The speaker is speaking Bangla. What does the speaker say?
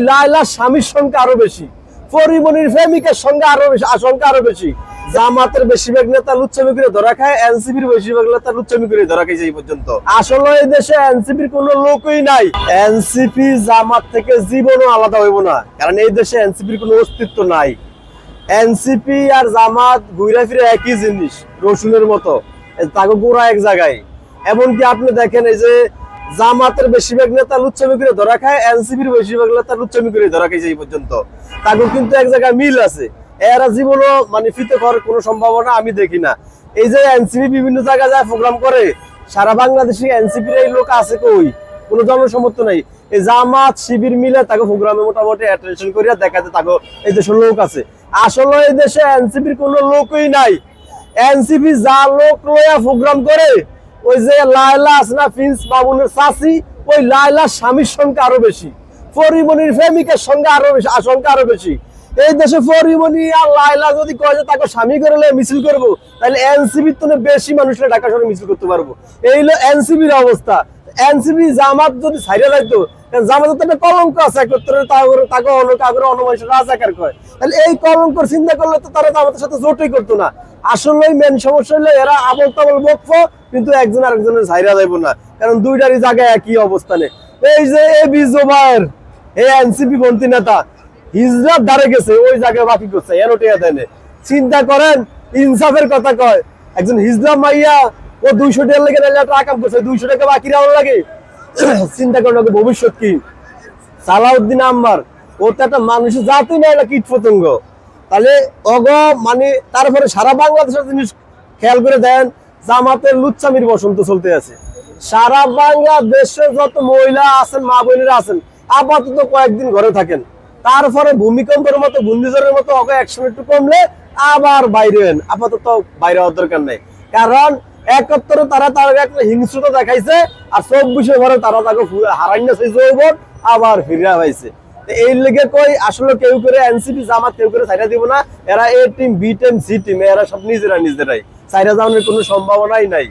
লায়লার স্বামীর সংখ্যা আরো বেশি, পরিমণির প্রেমিকের সংখ্যা আরো বেশি, আশঙ্কা আরো বেশি। জামাতের বেশিরভাগ নেতা লুচ্চামি করে ধরা খায়, এনসিপির বেশিরভাগ নেতা লুচ্চামি করে ধরা খাইছে এই পর্যন্ত। আসলে এই দেশে এনসিপির কোনো লোকই নাই। এনসিপি জামাত থেকে জীবনও আলাদা হইব না, কারণ এই দেশে এনসিপির কোনো অস্তিত্ব নাই। এনসিপি আর জামাত ঘুরে ফিরে একই জিনিস, রসুনের মতো, তাকে গোড়া এক জায়গায়। এমনকি আপনি দেখেন এই যে জামাতের বেশিরভাগ নেতা লুচ্চামি করে ধরা খায়, এনসিপির বেশিরভাগ নেতা লুচ্চামি করে ধরা খাইছে এই পর্যন্ত। তাকে কিন্তু এক জায়গায় মিল আছে, এরা জীবনও মানে ফিতে করার কোনো সম্ভাবনা আমি দেখি না। এই যে এনসিপি বিভিন্ন জায়গায় যায় প্রোগ্রাম করে, সারা বাংলাদেশে এনসিপির এই লোক আছে কই? কোনো জনসমর্থন নাই। এই জামাত শিবির মিলে তাকে প্রোগ্রামে মোটামুটি অ্যাটেনশন করিয়া দেখাতে তাকে এই দেশের লোক আছে। আসলে এই দেশে এনসিপির কোনো লোকই নাই। এনসিপি যা লোক লয়া প্রোগ্রাম করে, ওই যে লায়লা আছে না, প্রিন্স বাবুনের চাচি, ওই লায়লার স্বামীর সংখ্যা আরো বেশি, পরিমণির প্রেমিকের সংখ্যা আরো বেশি, আশঙ্কা আরো বেশি। এই দেশে পরিমণি আর লায়লা যদি কয় যে তাকে স্বামী করে মিছিল করবো, তাহলে এনসিপির তো বেশি মানুষরা ঢাকা শহরে মিছিল করতে পারবো। এই হলো এনসিপির অবস্থা। এনসিপি জামাত যদি ছাইড়া যাইতো, জামাতের তো একটা কলঙ্ক আছে, তাকে অনমানুষ রাজাকার কয়, তাহলে এই কলঙ্কর চিন্তা করলে তো তারা জামাতের সাথে জোটই করতো না। আসলে মেন সমস্যা হলো এরা আবল তাবল বকফ, কিন্তু একজন আরেকজনের ছাইড়া যাইবো না, কারণ দুইটারই জায়গায় একই অবস্থানে। এই যে এবি জোবায়ের, এই এনসিপি পন্থী নেতা হিজরাত ধারে গেছে, ওই জায়গায় বাকি করছে, এনোটিয়া দেয়। চিন্তা করেন, ইনসাফের কথা কয়, একজন হিজরা মাইয়া ও 200 টাকা লেগে টাকা করছে, 200 টাকা বাকি রাখা লাগে। চিন্তা করেন ভবিষ্যৎ কি? সালাউদ্দিন আম্বার, ও তো একটা মানুষের জাতি না, এটা কীট পতঙ্গ। তাহলে অগ মানে তারপরে সারা বাংলাদেশের জিনিস খেয়াল করে দেন, জামাতের লুচ্চামির বসন্ত চলতে আছে। সারা বাংলাদেশে যত মহিলা আছেন, মা বোনেরা আছেন, আপাতত কয়েকদিন ঘরে থাকেন, তারপরে ভূমিকম্পের মতো, ঘূর্ণিঝড়ের মতো অ্যাকশন একটু কমলে আবার বাইরে হন। আপাতত বাইরে হওয়ার দরকার নেই, কারণ 71 তারা একটা হিংস্রতা দেখাইছে, আর 24 ঘরে তারা তাকে হারাইছে যৌবন, আবার ফিরে পাইছে। এই লেগে কই আসলে কেউ করে এনসিপি জামাত কেউ করে ছাইড়া দিব না। এরা A team, B team, C team, এরা সব নিজেরাই ছাইড়া যাওয়ার কোনো সম্ভাবনাই নাই।